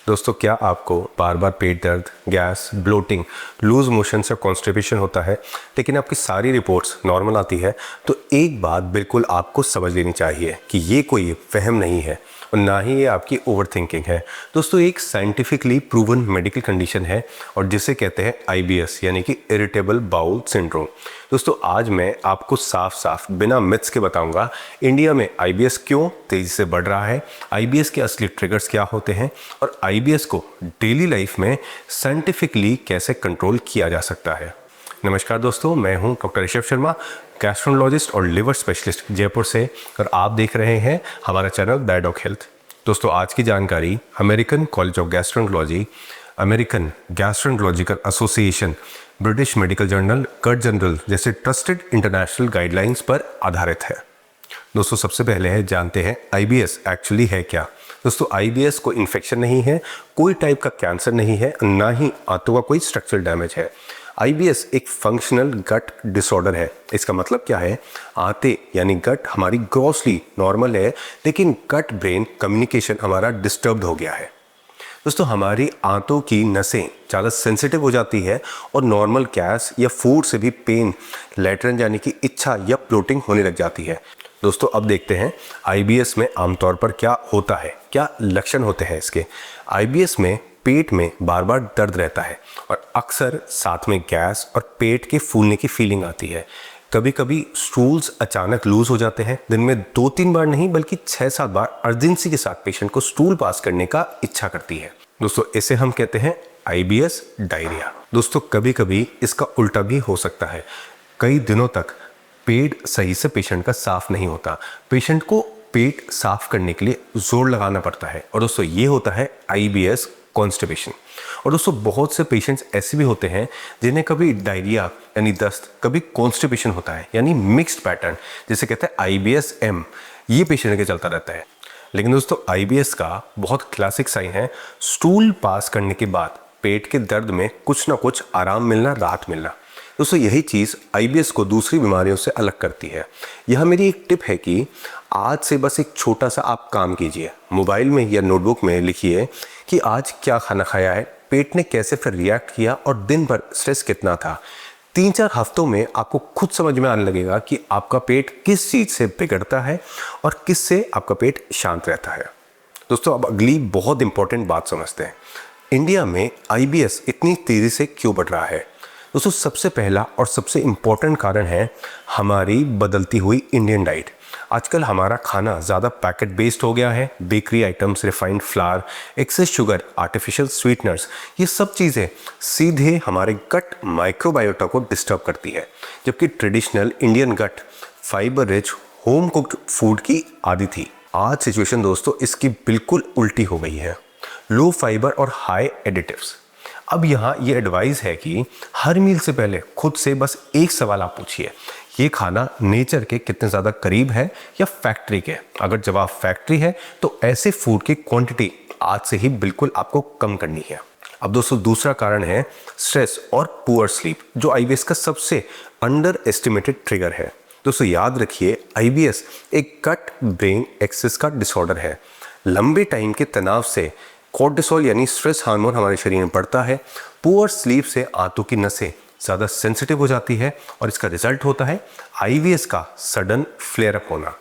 दोस्तों, क्या आपको बार बार पेट दर्द, गैस, ब्लोटिंग, लूज मोशन या कॉन्स्टिपेशन होता है लेकिन आपकी सारी रिपोर्ट्स नॉर्मल आती है? तो एक बात बिल्कुल आपको समझ लेनी चाहिए कि ये कोई वहम नहीं है और ना ही ये आपकी ओवर थिंकिंग है। दोस्तों, एक साइंटिफिकली प्रूवन मेडिकल कंडीशन है और जिसे कहते हैं IBS यानी कि इरिटेबल बाउल सिंड्रोम। दोस्तों, आज मैं आपको साफ साफ बिना मिथ्स के बताऊंगा इंडिया में IBS क्यों तेज़ी से बढ़ रहा है, IBS के असली ट्रिगर्स क्या होते हैं और IBS को डेली लाइफ में साइंटिफिकली कैसे कंट्रोल किया जा सकता है। नमस्कार दोस्तों, मैं हूं डॉक्टर ऋषभ शर्मा, गैस्ट्रोनोलॉजिस्ट और लिवर स्पेशलिस्ट जयपुर से, और आप देख रहे हैं हमारा चैनल द डॉक हेल्थ। दोस्तों, आज की जानकारी American college of gastroenterology, American gastroenterological association, British medical journal, Gut journal जैसे ट्रस्टेड इंटरनेशनल गाइडलाइंस पर आधारित है। दोस्तों, सबसे पहले है जानते हैं IBS एक्चुअली है क्या। दोस्तों, IBS कोई इन्फेक्शन नहीं है, कोई टाइप का कैंसर नहीं है, ना ही आंतों का कोई स्ट्रक्चरल डैमेज है। IBS एक फंक्शनल गट डिसऑर्डर है। इसका मतलब क्या है? आंतें यानी गट हमारी ग्रॉसली नॉर्मल है लेकिन गट ब्रेन कम्युनिकेशन हमारा डिस्टर्ब हो गया है। दोस्तों, हमारी आंतों की नसें ज़्यादा सेंसिटिव हो जाती है और नॉर्मल गैस या फूड से भी पेन, लैट्रिन यानी कि इच्छा या ब्लोटिंग होने लग जाती है। दोस्तों, अब देखते हैं IBS में आमतौर पर क्या होता है, क्या लक्षण होते हैं इसके। IBS में पेट में बार बार दर्द रहता है और अक्सर साथ में गैस और पेट के फूलने की फीलिंग आती है। कभी कभी स्टूल्स अचानक लूज हो जाते हैं। दिन में 2-3 बार नहीं बल्कि 6-7 बार अर्जेंसी के साथ पेशेंट को स्टूल पास करने का इच्छा करती है। दोस्तों, इसे हम कहते हैं IBS डायरिया। दोस्तों, कभी कभी इसका उल्टा भी हो सकता है। कई दिनों तक पेट सही से पेशेंट का साफ नहीं होता। पेशेंट को पेट साफ करने के लिए जोर लगाना पड़ता है और दोस्तों ये होता है IBS कॉन्स्टिपेशन। और दोस्तों, बहुत से पेशेंट्स ऐसे भी होते हैं जिन्हें कभी डायरिया यानी दस्त, कभी कॉन्स्टिपेशन होता है यानी मिक्स्ड पैटर्न, जिसे कहते हैं IBS-M। ये पेशेंट के चलता रहता है। लेकिन दोस्तों, IBS का बहुत क्लासिक साइन है स्टूल पास करने के बाद पेट के दर्द में कुछ ना कुछ आराम मिलना, राहत मिलना। दोस्तों, यही चीज़ IBS को दूसरी बीमारियों से अलग करती है। यह मेरी एक टिप है कि आज से बस एक छोटा सा आप काम कीजिए। मोबाइल में या नोटबुक में लिखिए कि आज क्या खाना खाया है, पेट ने कैसे फिर रिएक्ट किया और दिन भर स्ट्रेस कितना था। 3-4 हफ्तों में आपको खुद समझ में आने लगेगा कि आपका पेट किस चीज़ से बिगड़ता है और किस से आपका पेट शांत रहता है। दोस्तों, अब अगली बहुत इंपॉर्टेंट बात समझते हैं। इंडिया में IBS इतनी तेज़ी से क्यों बढ़ रहा है? दोस्तों, सबसे पहला और सबसे इम्पॉर्टेंट कारण है हमारी बदलती हुई इंडियन डाइट। आजकल हमारा खाना ज़्यादा पैकेट बेस्ड हो गया है। Bakery items, refined flour, excess sugar, artificial sweeteners, ये सब चीज़ें सीधे हमारे गट माइक्रोबायोटा को डिस्टर्ब करती है। जबकि traditional Indian gut fibre rich home cooked food की आदी थी। आज सिचुएशन दोस्तों इसकी बिल्कुल उल्टी हो गई है। लो फाइबर और हाई एडिटिव्स। अब यहाँ ये एडवाइस है कि हर मील से पहले खुद से बस एक सवाल आप पूछिए, ये खाना नेचर के कितने ज़्यादा करीब है या फैक्ट्री के? अगर जवाब फैक्ट्री है तो ऐसे फूड की क्वांटिटी आज से ही बिल्कुल आपको कम करनी है। अब दोस्तों, दूसरा कारण है स्ट्रेस और पुअर स्लीप, जो IBS का सबसे अंडर एस्टिमेटेड ट्रिगर है। दोस्तों, याद रखिए IBS एक गट ब्रेन एक्सेस का डिसऑर्डर है। लंबे टाइम के तनाव से कोर्टिसोल यानी स्ट्रेस हार्मोन हमारे शरीर में बढ़ता है। पुअर स्लीप से आंतों की नसें ज़्यादा सेंसिटिव हो जाती है और इसका रिजल्ट होता है IBS का सडन फ्लेयर अप होना।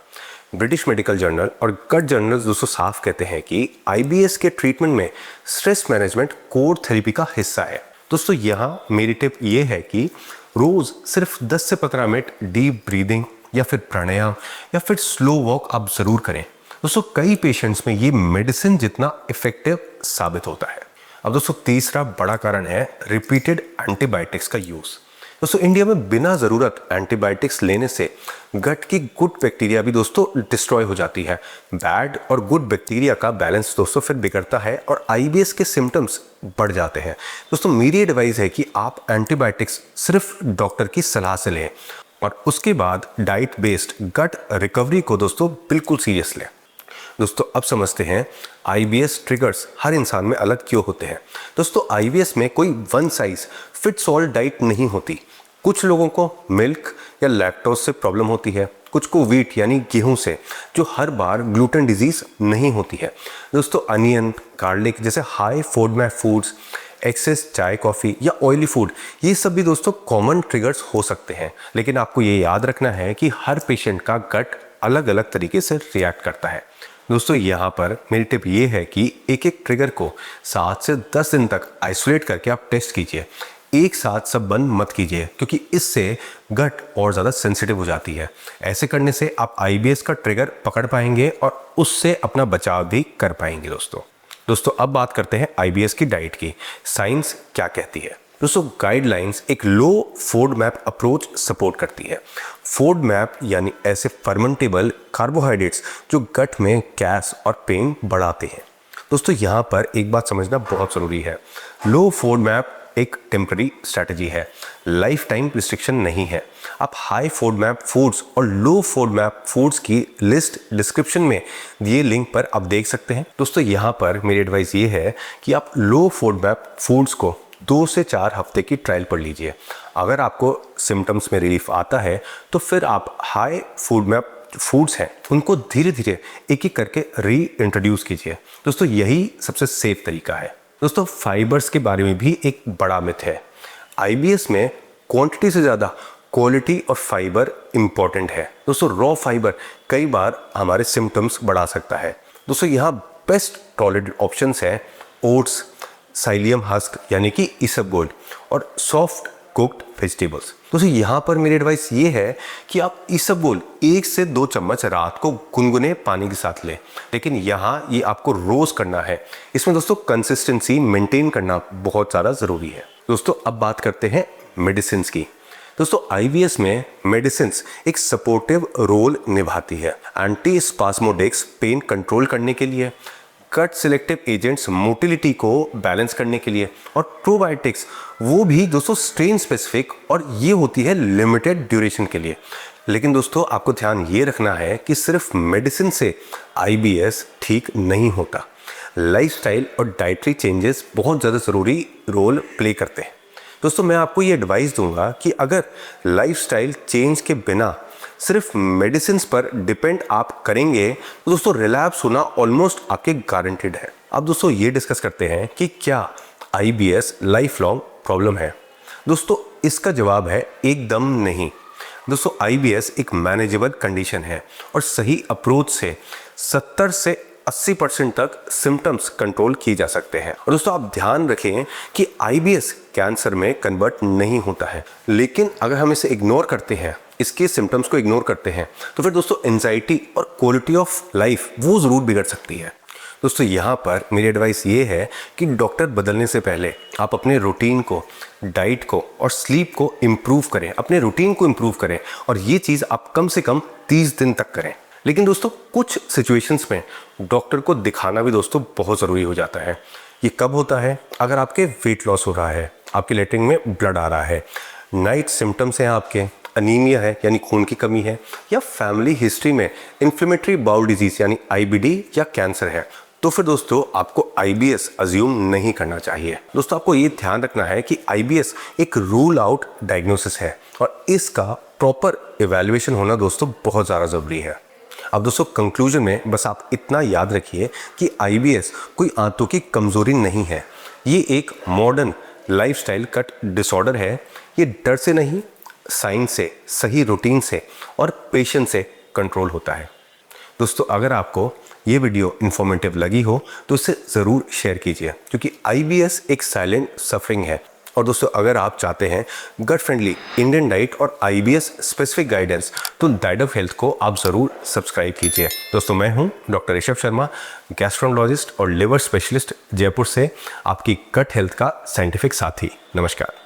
ब्रिटिश मेडिकल जर्नल और कर्ट जनरल दोस्तों साफ कहते हैं कि IBS के ट्रीटमेंट में स्ट्रेस मैनेजमेंट कोर थेरेपी का हिस्सा है। दोस्तों, यहाँ मेरी टिप ये है कि रोज़ सिर्फ 10 से 15 मिनट डीप ब्रीदिंग या फिर प्राणायाम या फिर स्लो वॉक आप ज़रूर करें। दोस्तों, कई पेशेंट्स में ये मेडिसिन जितना इफेक्टिव साबित होता है। अब दोस्तों, तीसरा बड़ा कारण है रिपीटेड एंटीबायोटिक्स का यूज़। दोस्तों, इंडिया में बिना ज़रूरत एंटीबायोटिक्स लेने से गट की गुड बैक्टीरिया भी दोस्तों डिस्ट्रॉय हो जाती है। बैड और गुड बैक्टीरिया का बैलेंस दोस्तों फिर बिगड़ता है और IBS के सिम्टम्स बढ़ जाते हैं। दोस्तों, मेरी एडवाइस है कि आप एंटीबायोटिक्स सिर्फ डॉक्टर की सलाह से लें और उसके बाद डाइट बेस्ड गट रिकवरी को दोस्तों बिल्कुल सीरियस लें। दोस्तों, अब समझते हैं IBS ट्रिगर्स हर इंसान में अलग क्यों होते हैं। दोस्तों, IBS में कोई one size fits all diet नहीं होती। कुछ लोगों को मिल्क या लैक्टोज से प्रॉब्लम होती है, कुछ को व्हीट यानी गेहूं से, जो हर बार ग्लूटेन डिजीज नहीं होती है। दोस्तों अनियन, गार्लिक जैसे हाई फोडमैप फूड्स, एक्सेस चाय कॉफ़ी या ऑयली फूड, ये सब भी दोस्तों कॉमन ट्रिगर्स हो सकते हैं। लेकिन आपको ये याद रखना है कि हर पेशेंट का गट अलग अलग तरीके से रिएक्ट करता है। दोस्तों यहाँ पर मेरी टिप ये है कि एक एक ट्रिगर को 7 से 10 दिन तक आइसोलेट करके आप टेस्ट कीजिए। एक साथ सब बंद मत कीजिए, क्योंकि इससे गट और ज़्यादा सेंसिटिव हो जाती है। ऐसे करने से आप IBS का ट्रिगर पकड़ पाएंगे और उससे अपना बचाव भी कर पाएंगे। दोस्तों अब बात करते हैं IBS की डाइट की। साइंस क्या कहती है? दोस्तों गाइडलाइंस एक लो फोडमैप अप्रोच सपोर्ट करती है। फोडमैप यानी ऐसे फर्मेंटेबल कार्बोहाइड्रेट्स जो गट में गैस और पेन बढ़ाते हैं। दोस्तों यहाँ पर एक बात समझना बहुत ज़रूरी है, लो फोडमैप एक टेम्पररी स्ट्रैटेजी है, लाइफ टाइम रिस्ट्रिक्शन नहीं है। आप हाई फोडमैप फूड्स और लो फोडमैप फूड्स की लिस्ट डिस्क्रिप्शन में दिए लिंक पर आप देख सकते हैं। दोस्तों यहाँ पर मेरी एडवाइस ये है कि आप लो फोडमैप फूड्स को 2 से 4 हफ्ते की ट्रायल पर लीजिए। अगर आपको सिम्टम्स में रिलीफ आता है तो फिर आप हाई फोडमैप फूड्स हैं उनको धीरे धीरे एक एक करके री इंट्रोड्यूस कीजिए। दोस्तों यही सबसे सेफ तरीका है। दोस्तों फाइबर्स के बारे में भी एक बड़ा मिथ है। IBS में क्वांटिटी से ज़्यादा क्वालिटी और फाइबर इंपॉर्टेंट है। दोस्तों रॉ फाइबर कई बार हमारे सिम्टम्स बढ़ा सकता है। दोस्तों यहाँ बेस्ट टॉलरेटेड ऑप्शंस हैं ओट्स, साइलियम हस्क यानी कि इसबगोल और सॉफ्ट कुक्ड वेजिटेबल्स। दोस्तों यहाँ पर मेरी एडवाइस ये है कि आप इसबगोल 1 से 2 चम्मच रात को गुनगुने पानी के साथ लें, लेकिन यहाँ ये आपको रोज करना है। इसमें दोस्तों कंसिस्टेंसी मेंटेन करना बहुत ज़्यादा ज़रूरी है। दोस्तों अब बात करते हैं मेडिसिन की। दोस्तों IBS में मेडिसिन एक सपोर्टिव रोल निभाती है। एंटी स्पास्मोडिक्स पेन कंट्रोल करने के लिए, कट सिलेक्टिव एजेंट्स मोटिलिटी को बैलेंस करने के लिए, और प्रोबायोटिक्स वो भी दोस्तों स्ट्रेन स्पेसिफिक, और ये होती है लिमिटेड ड्यूरेशन के लिए। लेकिन दोस्तों आपको ध्यान ये रखना है कि सिर्फ मेडिसिन से IBS ठीक नहीं होता। लाइफस्टाइल और डाइटरी चेंजेस बहुत ज़्यादा ज़रूरी रोल प्ले करते हैं। दोस्तों मैं आपको ये एडवाइस दूंगा कि अगर लाइफस्टाइल चेंज के बिना सिर्फ मेडिसिन पर डिपेंड आप करेंगे तो दोस्तों रिलैप्स होना ऑलमोस्ट आपके गारंटेड है। अब दोस्तों ये डिस्कस करते हैं कि क्या IBS लाइफ लॉन्ग प्रॉब्लम है। दोस्तों इसका जवाब है एकदम नहीं। दोस्तों IBS एक मैनेजेबल कंडीशन है और सही अप्रोच से 70 से 80% तक सिम्टम्स कंट्रोल किए जा सकते हैं। और दोस्तों आप ध्यान रखें कि IBS कैंसर में कन्वर्ट नहीं होता है, लेकिन अगर हम इसे इग्नोर करते हैं, इसके सिम्टम्स को इग्नोर करते हैं, तो फिर दोस्तों एंजाइटी और क्वालिटी ऑफ लाइफ वो ज़रूर बिगड़ सकती है। दोस्तों यहाँ पर मेरी एडवाइस ये है कि डॉक्टर बदलने से पहले आप अपने रूटीन को, डाइट को और स्लीप को इम्प्रूव करें, अपने रूटीन को इम्प्रूव करें, और ये चीज़ आप कम से कम 30 दिन तक करें। लेकिन दोस्तों कुछ सिचुएशंस में डॉक्टर को दिखाना भी दोस्तों बहुत ज़रूरी हो जाता है। ये कब होता है? अगर आपके वेट लॉस हो रहा है, आपके लेटरिन में ब्लड आ रहा है, नाइट सिम्टम्स हैं आपके, अनीमिया है यानी खून की कमी है, या फैमिली हिस्ट्री में इन्फ्लेमेटरी बाउल डिजीज़ यानी IBD या कैंसर है, तो फिर दोस्तों आपको IBS अज्यूम नहीं करना चाहिए। दोस्तों आपको ये ध्यान रखना है कि IBS एक रूल आउट डायग्नोसिस है और इसका प्रॉपर इवैल्यूएशन होना दोस्तों बहुत ज़्यादा ज़रूरी है। अब दोस्तों कंक्लूजन में बस आप इतना याद रखिए कि IBS कोई आंतों की कमज़ोरी नहीं है, ये एक मॉडर्न लाइफस्टाइल कट डिसऑर्डर है। ये डर से नहीं, साइंस से, सही रूटीन से और पेशेंस से कंट्रोल होता है। दोस्तों अगर आपको ये वीडियो इन्फॉर्मेटिव लगी हो तो इसे ज़रूर शेयर कीजिए, क्योंकि IBS एक साइलेंट सफरिंग है। और दोस्तों अगर आप चाहते हैं गट फ्रेंडली इंडियन डाइट और IBS स्पेसिफिक गाइडेंस, तो डाइट ऑफ हेल्थ को आप ज़रूर सब्सक्राइब कीजिए। दोस्तों मैं हूं डॉक्टर ऋषभ शर्मा, गैस्ट्रोन्टोलॉजिस्ट और लिवर स्पेशलिस्ट, जयपुर से, आपकी गट हेल्थ का साइंटिफिक साथी। नमस्कार।